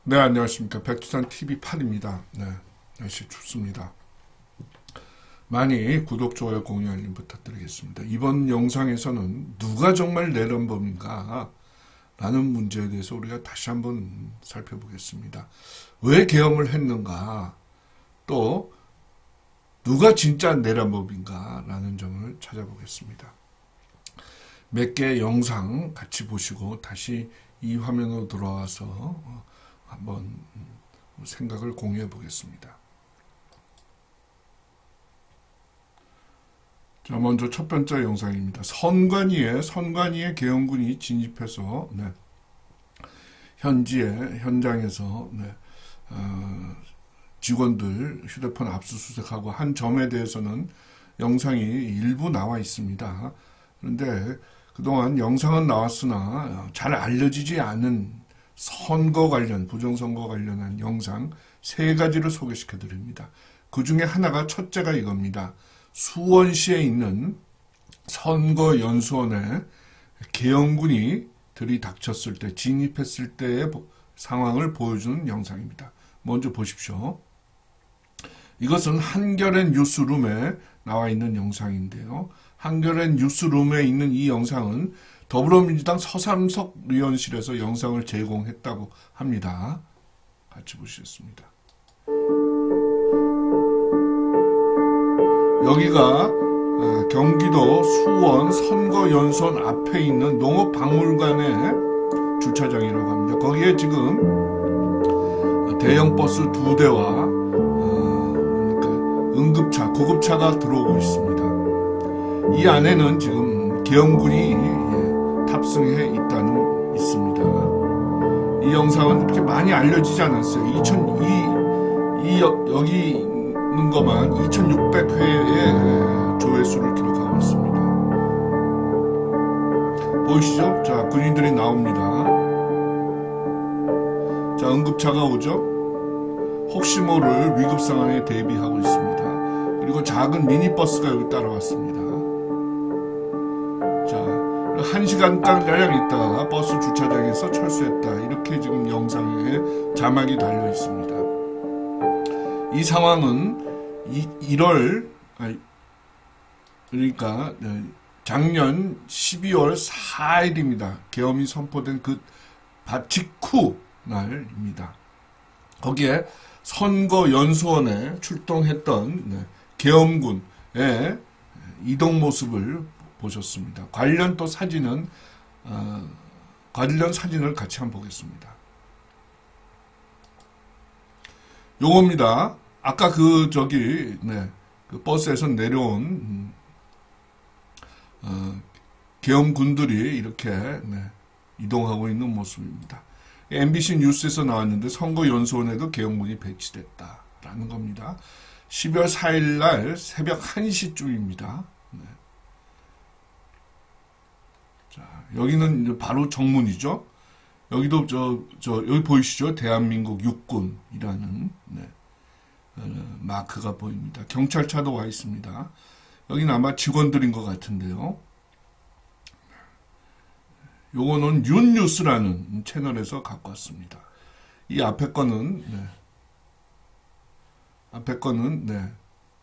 네, 안녕하십니까. 백두산 TV8입니다. 네, 날씨 춥습니다. 많이 구독, 좋아요, 공유, 알림 부탁드리겠습니다. 이번 영상에서는 누가 정말 내란범인가 라는 문제에 대해서 우리가 다시 한번 살펴보겠습니다. 왜 계엄을 했는가, 또 누가 진짜 내란범인가 라는 점을 찾아보겠습니다. 몇 개의 영상 같이 보시고 다시 이 화면으로 돌아와서 한번 생각을 공유해 보겠습니다. 자, 먼저 첫 번째 영상입니다. 선관위에 계엄군이 진입해서 현장에서 직원들 휴대폰 압수수색하고 한 점에 대해서는 영상이 일부 나와 있습니다. 그런데 그동안 영상은 나왔으나 잘 알려지지 않은 선거 관련, 부정선거 관련한 영상 3가지를 소개시켜 드립니다. 그 중에 하나가 첫째가 이겁니다. 수원시에 있는 선거연수원에 계엄군이 들이닥쳤을 때, 진입했을 때의 상황을 보여주는 영상입니다. 먼저 보십시오. 이것은 한겨레 뉴스룸에 나와 있는 영상인데요. 한겨레 뉴스룸에 있는 이 영상은 더불어민주당 서삼석 의원실에서 영상을 제공했다고 합니다. 같이 보시겠습니다. 여기가 경기도 수원 선거연수원 앞에 있는 농업박물관의 주차장이라고 합니다. 거기에 지금 대형 버스 2대와 응급차, 구급차가 들어오고 있습니다. 이 안에는 지금 계엄군이 탑승해 있습니다. 이 영상은 그렇게 많이 알려지지 않았어요. 여기 있는 것만 2600회의 조회수를 기록하고 있습니다. 보이시죠? 자, 군인들이 나옵니다. 자, 응급차가 오죠? 혹시 모를 위급 상황에 대비하고 있습니다. 그리고 작은 미니버스가 여기 따라왔습니다. 자, 1시간가량 있다가 버스 주차장에서 철수했다. 이렇게 지금 영상에 자막이 달려 있습니다. 이 상황은 그러니까 작년 12월 4일입니다. 계엄이 선포된 그 직후 날입니다. 거기에 선거연수원에 출동했던 계엄군의 이동 모습을 보셨습니다. 관련 사진을 같이 한번 보겠습니다. 요겁니다. 아까 그 버스에서 내려온 계엄군들이 이렇게 이동하고 있는 모습입니다. MBC 뉴스에서 나왔는데 선거연수원에도 계엄군이 배치됐다라는 겁니다. 12월 4일 날 새벽 1시쯤입니다. 자, 여기는 바로 정문이죠. 여기도 여기 보이시죠? 대한민국 육군이라는 마크가 보입니다. 경찰차도 와 있습니다. 여기는 아마 직원들인 것 같은데요. 요거는 윤뉴스라는 채널에서 갖고 왔습니다. 이 앞에 거는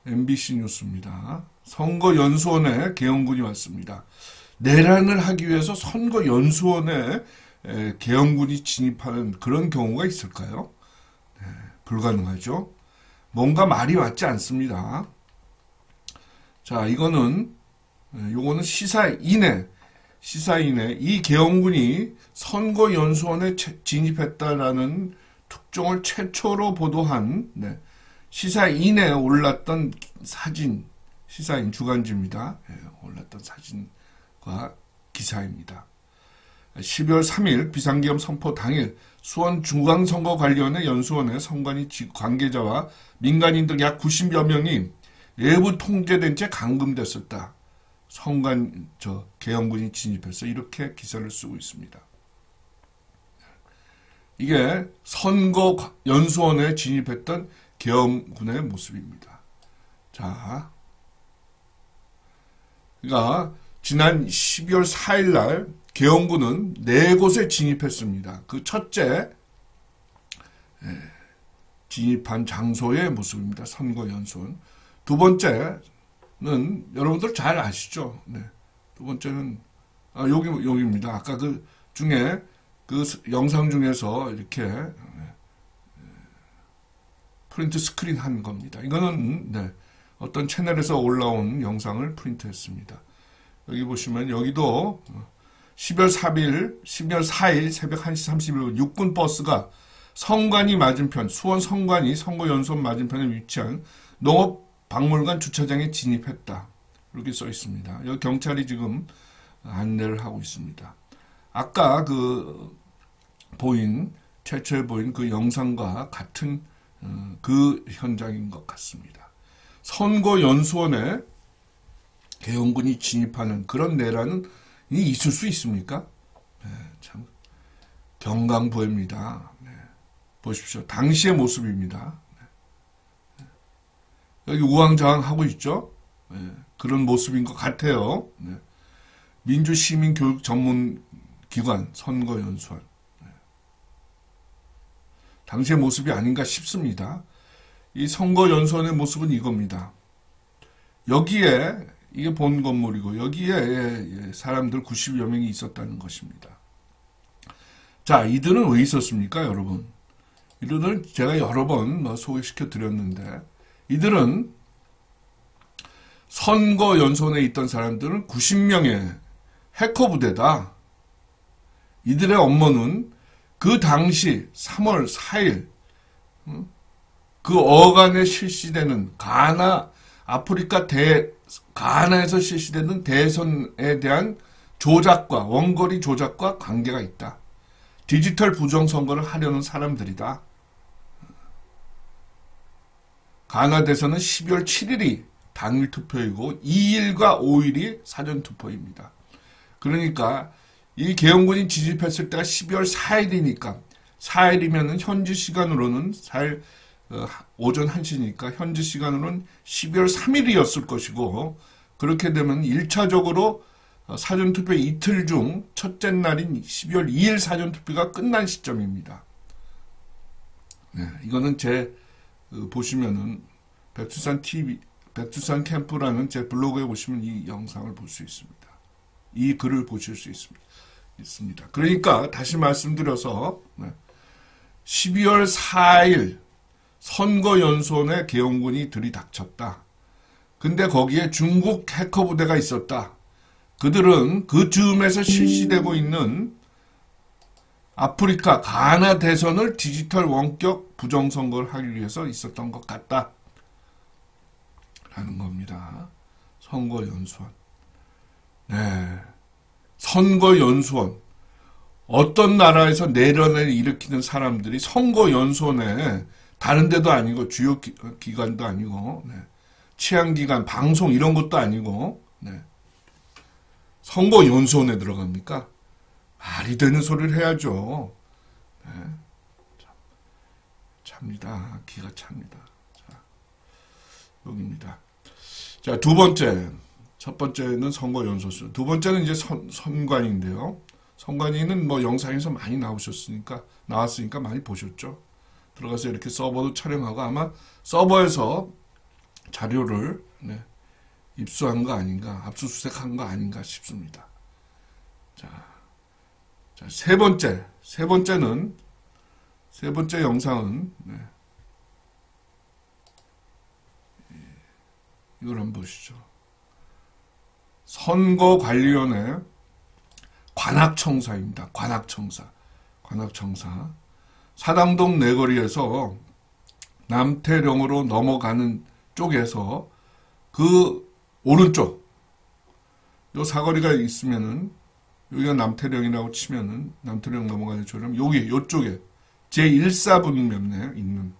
MBC 뉴스입니다. 선거연수원에 계엄군이 왔습니다. 내란을 하기 위해서 선거연수원에 계엄군이 진입하는 그런 경우가 있을까요? 불가능하죠. 뭔가 말이 맞지 않습니다. 자, 요거는 시사인에 이 계엄군이 선거연수원에 진입했다라는 특종을 최초로 보도한 시사인에 올랐던 사진, 시사인 주간지입니다. 올랐던 사진과 기사입니다. 12월 3일 비상계엄 선포 당일 수원 중앙선거 관련해 연수원에 선관위 관계자와 민간인들 약 90여 명이 외부 통제된 채 감금됐었다. 계엄군이 진입해서 이렇게 기사를 쓰고 있습니다. 이게 선거 연수원에 진입했던 계엄군의 모습입니다. 자, 그러니까 지난 12월 4일 날 계엄군은 4곳에 진입했습니다. 그 첫째, 진입한 장소의 모습입니다. 선거연수원. 두 번째는 여러분들 잘 아시죠? 네. 두 번째는 여기입니다. 아까 그 중에 그 영상 중에서 이렇게 프린트 스크린 한 겁니다. 이거는 어떤 채널에서 올라온 영상을 프린트했습니다. 여기 보시면 여기도 12월 4일 새벽 1시 31분 육군 버스가 성관이 맞은편, 수원 성관이 선거연수원 맞은편에 위치한 농업박물관 주차장에 진입했다. 이렇게 써 있습니다. 여기 경찰이 지금 안내를 하고 있습니다. 아까 최초에 보인 그 영상과 같은 그 현장인 것 같습니다. 선거연수원에 계엄군이 진입하는 그런 내란은 있을 수 있습니까? 참 경강부회입니다. 보십시오. 당시의 모습입니다. 여기 우왕좌왕하고 있죠? 그런 모습인 것 같아요. 민주시민교육전문기관 선거연수원. 당시의 모습이 아닌가 싶습니다. 이 선거연수원의 모습은 이겁니다. 여기에 이게 본 건물이고 여기에 사람들 90여 명이 있었다는 것입니다. 자, 이들은 왜 있었습니까, 여러분? 이들은 제가 여러 번 소개시켜 드렸는데 이들은 선거연수원에 있던 사람들은 90명의 해커 부대다. 이들의 업무는 그 당시 3월 4일 그 어간에 실시되는 가나에서 실시되는 대선에 대한 조작과 원거리 조작과 관계가 있다. 디지털 부정선거를 하려는 사람들이다. 가나 대선은 12월 7일이 당일 투표이고 2일과 5일이 사전 투표입니다. 그러니까 이 계엄군이 진입했을 때가 12월 4일이니까 4일이면 현지 시간으로는 4일 오전 1시니까 현지 시간으로는 12월 3일이었을 것이고 그렇게 되면 1차적으로 사전투표 이틀 중 첫째 날인 12월 2일 사전투표가 끝난 시점입니다. 이거는 보시면은 백두산 TV, 백두산 캠프라는 제 블로그에 보시면 이 영상을 볼 수 있습니다. 이 글을 보실 수 있습니다. 그러니까 다시 말씀드려서 12월 4일 선거연수원에 계엄군이 들이닥쳤다. 근데 거기에 중국 해커 부대가 있었다. 그들은 그 즈음에서 실시되고 있는 아프리카 가나 대선을 디지털 원격 부정선거를 하기 위해서 있었던 것 같다. 라는 겁니다. 선거연수원. 선거연수원. 어떤 나라에서 내란을 일으키는 사람들이 선거연수원에 다른 데도 아니고 주요 기관도 아니고 치안기관, 방송 이런 것도 아니고 선거연수원에 들어갑니까? 말이 되는 소리를 해야죠. 찹니다. 기가 찹니다. 자, 여기입니다. 자, 두 번째. 첫 번째는 선거연수원. 두 번째는 이제 선관위인데요. 선관위는 영상에서 많이 나왔으니까 많이 보셨죠. 들어가서 이렇게 서버도 촬영하고 아마 서버에서 자료를 입수한 거 아닌가, 압수수색한 거 아닌가 싶습니다. 자, 세 번째 영상은 이걸 한번 보시죠. 선거관리위원회 관악청사입니다. 관악청사. 사당동 내거리에서 남태령으로 넘어가는 쪽에서 그 오른쪽 요 사거리가 있으면은 여기가 남태령이라고 치면은 남태령 넘어가는 쪽이면 여기 요쪽에 제1사분면에 있는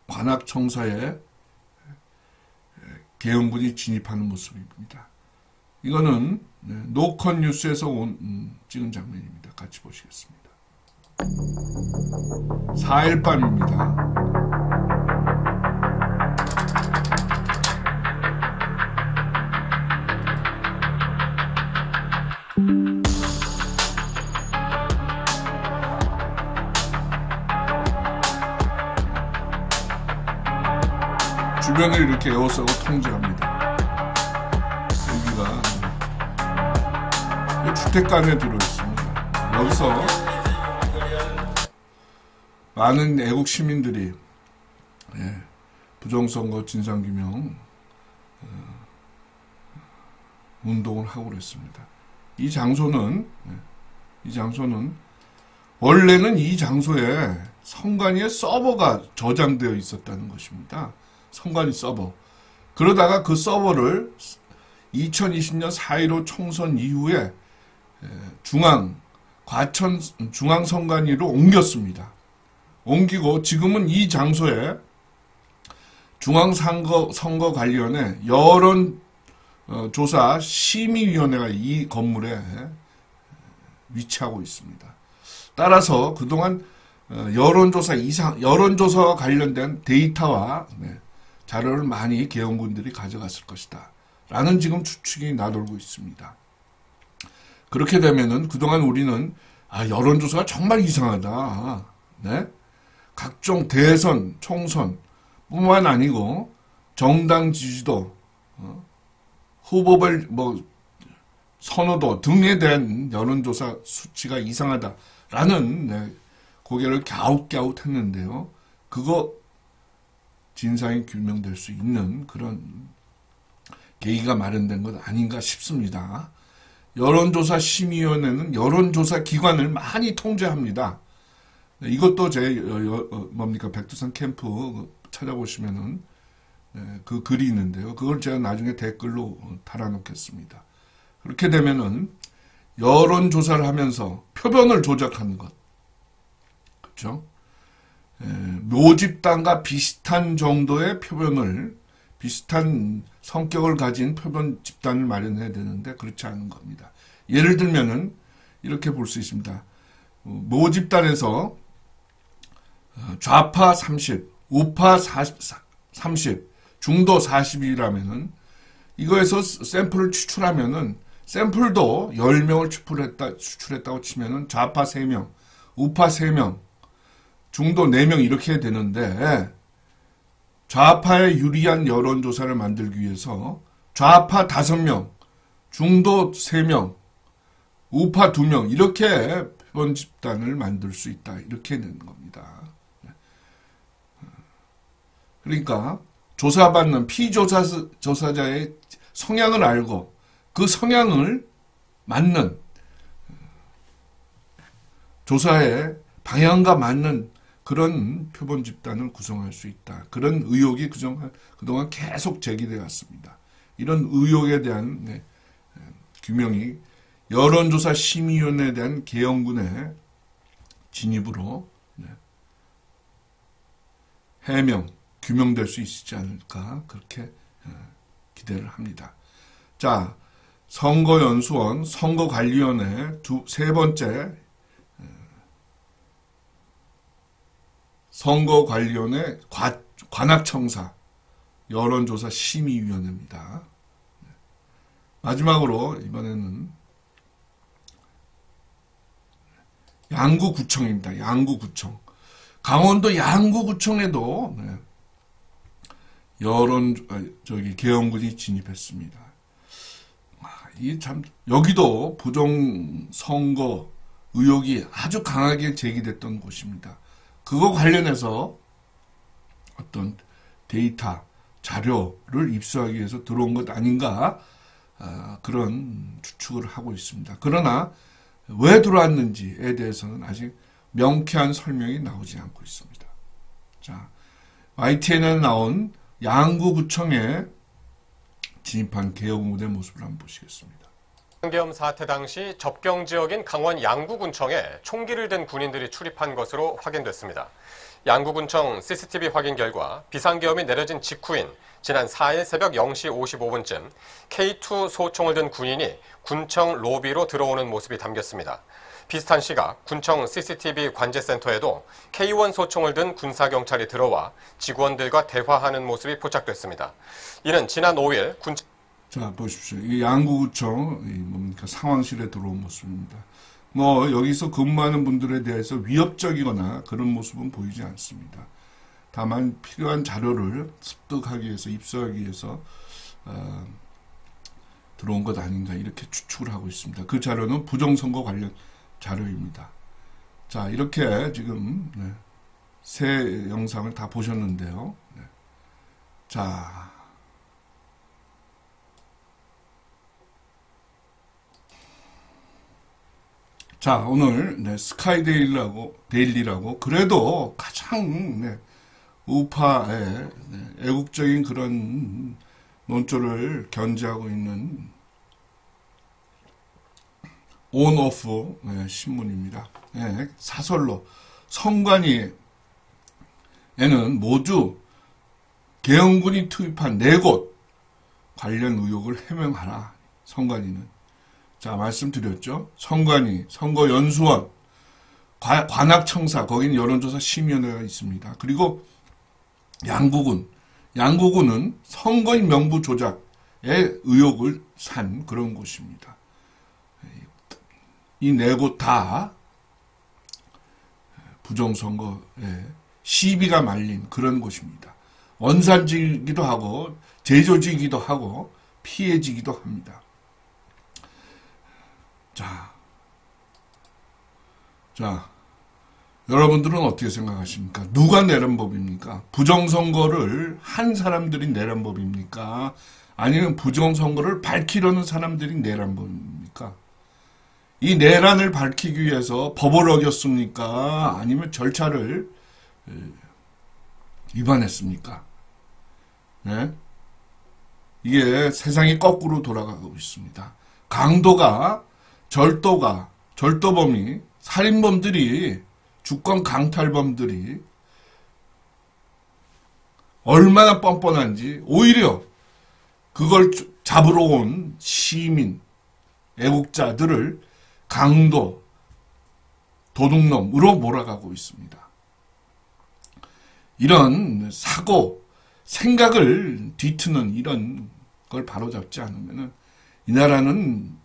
관악청사에 계엄군이 진입하는 모습입니다. 이거는 노컷 뉴스에서 찍은 장면입니다. 같이 보시겠습니다. 4일 밤입니다. 주변을 이렇게 에워싸고 통제합니다. 여기가 주택가 안에 들어있습니다. 여기서 많은 애국 시민들이 부정선거 진상규명 운동을 하고 그랬습니다. 이 장소는 원래는 이 장소에 선관위의 서버가 저장되어 있었다는 것입니다. 선관위 서버. 그러다가 그 서버를 2020년 4.15 총선 이후에 중앙선관위로 옮겼습니다. 옮기고 지금은 이 장소에 중앙선거 관련해 여론조사 심의위원회가 이 건물에 위치하고 있습니다. 따라서 그동안 여론조사와 관련된 데이터와 자료를 많이 계엄군들이 가져갔을 것이다. 라는 지금 추측이 나돌고 있습니다. 그렇게 되면은 그동안 우리는 여론조사가 정말 이상하다. 네? 각종 대선, 총선 뿐만 아니고 정당 지지도, 후보별 선호도 등에 대한 여론조사 수치가 이상하다라는 고개를 갸웃갸웃 했는데요. 그거 진상이 규명될 수 있는 그런 계기가 마련된 것 아닌가 싶습니다. 여론조사 심의위원회는 여론조사 기관을 많이 통제합니다. 이것도 백두산 캠프 찾아보시면은 그 글이 있는데요. 그걸 제가 나중에 댓글로 달아놓겠습니다. 그렇게 되면은 여론조사를 하면서 표본을 조작하는 것. 그렇죠? 모집단과 비슷한 정도의 비슷한 성격을 가진 표본 집단을 마련해야 되는데 그렇지 않은 겁니다. 예를 들면은 이렇게 볼 수 있습니다. 모집단에서 좌파 30, 우파 30, 중도 40이라면은 이거에서 샘플을 추출하면은 샘플도 10명을 추출했다고 치면은 좌파 3명, 우파 3명, 중도 4명 이렇게 되는데 좌파에 유리한 여론조사를 만들기 위해서 좌파 5명, 중도 3명, 우파 2명 이렇게 표본 집단을 만들 수 있다. 이렇게 되는 겁니다. 그러니까 조사받는 피조사자의 성향을 알고 그 성향을 맞는 조사의 방향과 맞는 그런 표본 집단을 구성할 수 있다. 그런 의혹이 그동안 계속 제기되어 왔습니다. 이런 의혹에 대한 규명이 여론조사 심의위원회에 대한 계엄군의 진입으로 해명, 규명될 수 있지 않을까 그렇게 기대를 합니다. 자, 선거연수원, 선거관리위원회 세 번째 선거관리위원회 관악청사 여론조사 심의위원회입니다. 마지막으로 이번에는 양구구청입니다. 양구구청. 강원도 양구구청에도 계엄군이 진입했습니다. 여기도 부정선거 의혹이 아주 강하게 제기됐던 곳입니다. 그거 관련해서 어떤 데이터, 자료를 입수하기 위해서 들어온 것 아닌가 그런 추측을 하고 있습니다. 그러나 왜 들어왔는지에 대해서는 아직 명쾌한 설명이 나오지 않고 있습니다. 자, YTN에 나온 양구구청에 진입한 계엄군의 모습을 한번 보시겠습니다. 계엄 사태 당시 접경 지역인 강원 양구군청에 총기를 든 군인들이 출입한 것으로 확인됐습니다. 양구군청 CCTV 확인 결과 비상계엄이 내려진 직후인 지난 4일 새벽 0시 55분쯤 K2 소총을 든 군인이 군청 로비로 들어오는 모습이 담겼습니다. 비슷한 시각 군청 CCTV 관제센터에도 K1 소총을 든 군사경찰이 들어와 직원들과 대화하는 모습이 포착됐습니다. 이는 지난 5일 자, 보십시오. 이 양구구청 상황실에 들어온 모습입니다. 여기서 근무하는 분들에 대해서 위협적이거나 그런 모습은 보이지 않습니다. 다만 필요한 자료를 습득하기 위해서, 입수하기 위해서 들어온 것 아닌가 이렇게 추측을 하고 있습니다. 그 자료는 부정선거 관련 자료입니다. 자, 이렇게 지금 세 영상을 다 보셨는데요. 자, 오늘 스카이 데일리라고 그래도 가장 우파의 애국적인 그런 논조를 견지하고 있는 온오프 신문입니다. 사설로 선관위에는 모두 계엄군이 투입한 4곳 관련 의혹을 해명하라. 선관위는. 자, 말씀드렸죠. 선관위, 선거연수원, 관악청사, 거기는 여론조사 심의위원회가 있습니다. 그리고 양구군은 선거인 명부 조작의 의혹을 산 그런 곳입니다. 이 4곳 다 부정선거에 시비가 말린 그런 곳입니다. 원산지이기도 하고 제조지이기도 하고 피해지기도 합니다. 자, 여러분들은 어떻게 생각하십니까? 누가 내란 법입니까? 부정선거를 한 사람들이 내란 법입니까? 아니면 부정선거를 밝히려는 사람들이 내란 법입니까? 이 내란을 밝히기 위해서 법을 어겼습니까? 아니면 절차를 위반했습니까? 네? 이게 세상이 거꾸로 돌아가고 있습니다. 강도가, 절도범이, 살인범들이, 주권 강탈범들이 얼마나 뻔뻔한지 오히려 그걸 잡으러 온 시민, 애국자들을 강도, 도둑놈으로 몰아가고 있습니다. 이런 사고, 생각을 뒤트는 이런 걸 바로잡지 않으면 이 나라는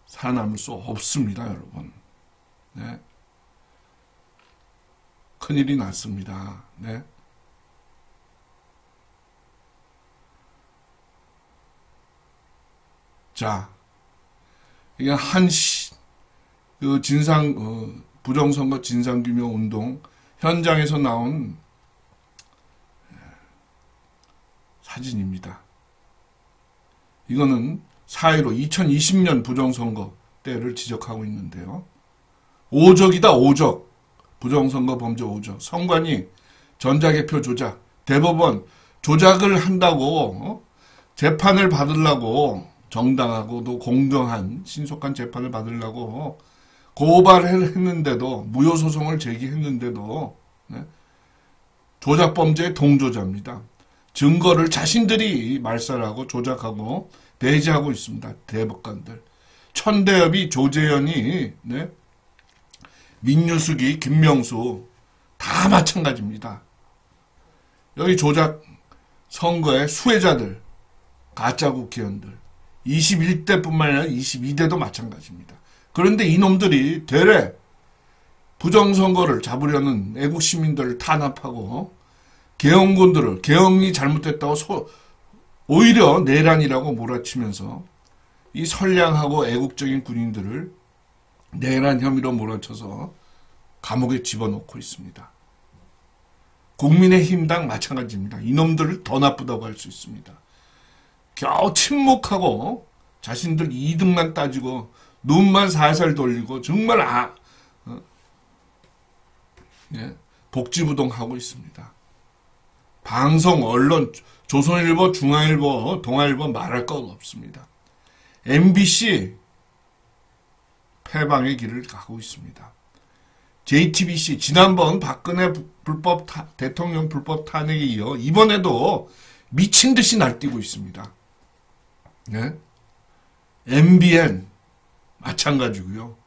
살아남을 수 없습니다, 여러분. 네. 큰일이 났습니다. 네. 자, 이게 그 부정선거 진상규명 운동 현장에서 나온 사진입니다. 이거는 4.15 2020년 부정선거 때를 지적하고 있는데요. 오적이다, 오적. 부정선거 범죄 오적. 선관위 전자개표 조작. 대법원 조작을 한다고 재판을 받으려고 정당하고도 공정한 신속한 재판을 받으려고 고발을 했는데도 무효소송을 제기했는데도 조작범죄의 동조자입니다. 증거를 자신들이 말살하고 조작하고 배제하고 있습니다. 대법관들. 천대엽이, 조재현이, 민유숙이, 김명수 다 마찬가지입니다. 여기 조작 선거의 수혜자들, 가짜 국회의원들 21대뿐만 아니라 22대도 마찬가지입니다. 그런데 이놈들이 되레 부정선거를 잡으려는 애국시민들을 탄압하고 계엄군들을 계엄이 잘못됐다고 오히려 내란이라고 몰아치면서 이 선량하고 애국적인 군인들을 내란 혐의로 몰아쳐서 감옥에 집어넣고 있습니다. 국민의힘당 마찬가지입니다. 이놈들을 더 나쁘다고 할 수 있습니다. 겨우 침묵하고 자신들 이득만 따지고 눈만 살살 돌리고 정말 복지부동하고 있습니다. 방송, 언론, 조선일보, 중앙일보, 동아일보 말할 것 없습니다. MBC 패방의 길을 가고 있습니다. JTBC 지난번 박근혜 대통령 불법 탄핵에 이어 이번에도 미친 듯이 날뛰고 있습니다. MBN 마찬가지고요.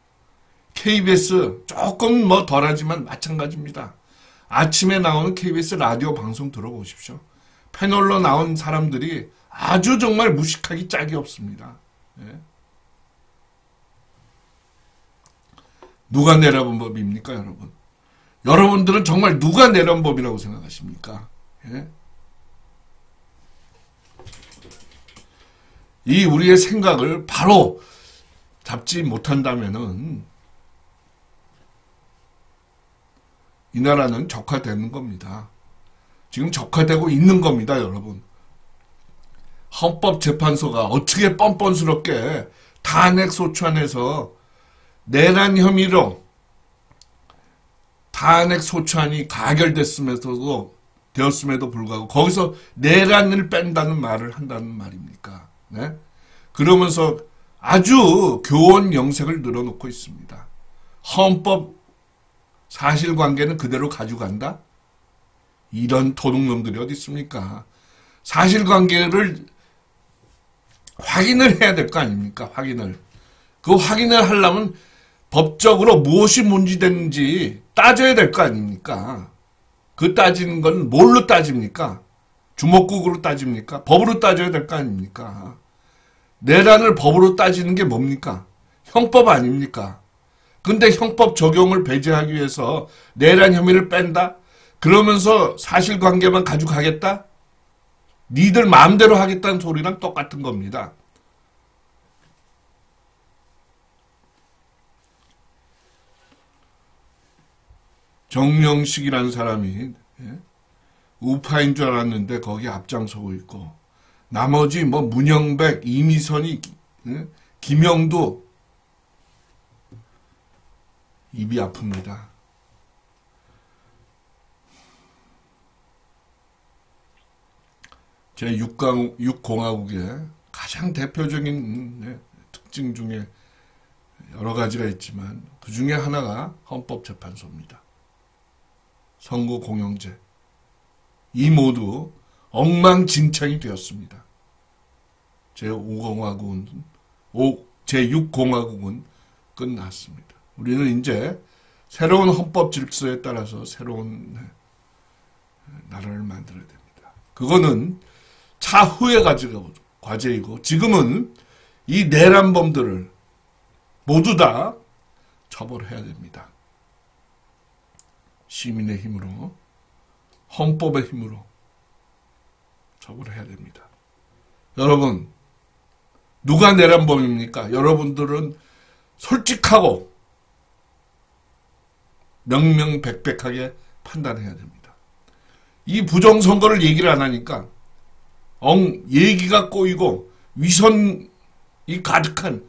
KBS 조금 덜하지만 마찬가지입니다. 아침에 나오는 KBS 라디오 방송 들어보십시오. 패널로 나온 사람들이 아주 정말 무식하기 짝이 없습니다. 누가 내려본 법입니까, 여러분? 여러분들은 정말 누가 내란 법이라고 생각하십니까? 예? 이 우리의 생각을 바로 잡지 못한다면은 이 나라는 적화되는 겁니다. 지금 적화되고 있는 겁니다, 여러분. 헌법재판소가 어떻게 뻔뻔스럽게 탄핵 소추안에서 내란 혐의로 탄핵 소추안이 가결됐음에도 되었음에도 불구하고 거기서 내란을 뺀다는 말을 한다는 말입니까? 네? 그러면서 아주 교원 영색을 늘어놓고 있습니다. 헌법 사실관계는 그대로 가져간다? 이런 도둑놈들이 어디 있습니까? 사실관계를 확인을 해야 될 거 아닙니까? 확인을. 그 확인을 하려면 법적으로 무엇이 문제되는지 따져야 될 거 아닙니까? 그 따지는 건 뭘로 따집니까? 주먹국으로 따집니까? 법으로 따져야 될 거 아닙니까? 내란을 법으로 따지는 게 뭡니까? 형법 아닙니까? 근데 형법 적용을 배제하기 위해서 내란 혐의를 뺀다? 그러면서 사실관계만 가져가겠다? 니들 마음대로 하겠다는 소리랑 똑같은 겁니다. 정명식이라는 사람이 우파인 줄 알았는데 거기 앞장서고 있고 나머지 뭐 문영백, 이미선이, 김영도 입이 아픕니다. 제6공화국의 가장 대표적인 특징 중에 여러 가지가 있지만 그 중에 하나가 헌법재판소입니다. 선거 공영제. 이 모두 엉망진창이 되었습니다. 제6공화국은 끝났습니다. 우리는 이제 새로운 헌법 질서에 따라서 새로운 나라를 만들어야 됩니다. 그거는 차후의 과제이고 지금은 이 내란범들을 모두 다 처벌해야 됩니다. 시민의 힘으로, 헌법의 힘으로 처벌해야 됩니다. 여러분, 누가 내란범입니까? 여러분들은 솔직하고 명명백백하게 판단해야 됩니다. 이 부정선거를 얘기를 안 하니까 얘기가 꼬이고 위선이 가득한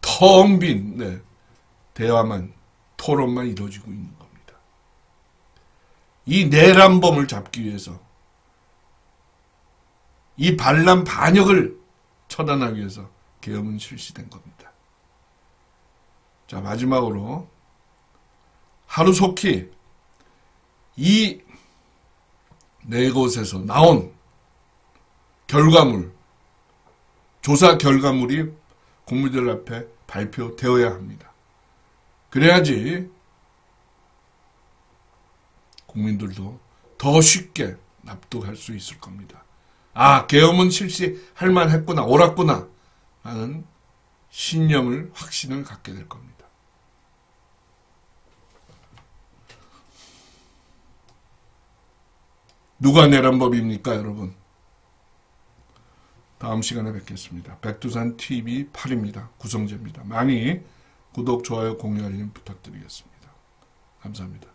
텅 빈 대화만, 토론만 이루어지고 있는 겁니다. 이 내란범을 잡기 위해서, 이 반란 반역을 처단하기 위해서 계엄은 실시된 겁니다. 자, 마지막으로 하루속히 이 네 곳에서 나온 결과물, 조사 결과물이 국민들 앞에 발표되어야 합니다. 그래야지 국민들도 더 쉽게 납득할 수 있을 겁니다. 아, 계엄은 실시할 만했구나, 옳았구나 라는 신념을, 확신을 갖게 될 겁니다. 누가 내란법입니까, 여러분? 다음 시간에 뵙겠습니다. 백두산TV 8입니다. 구성재입니다. 많이 구독, 좋아요, 공유, 알림 부탁드리겠습니다. 감사합니다.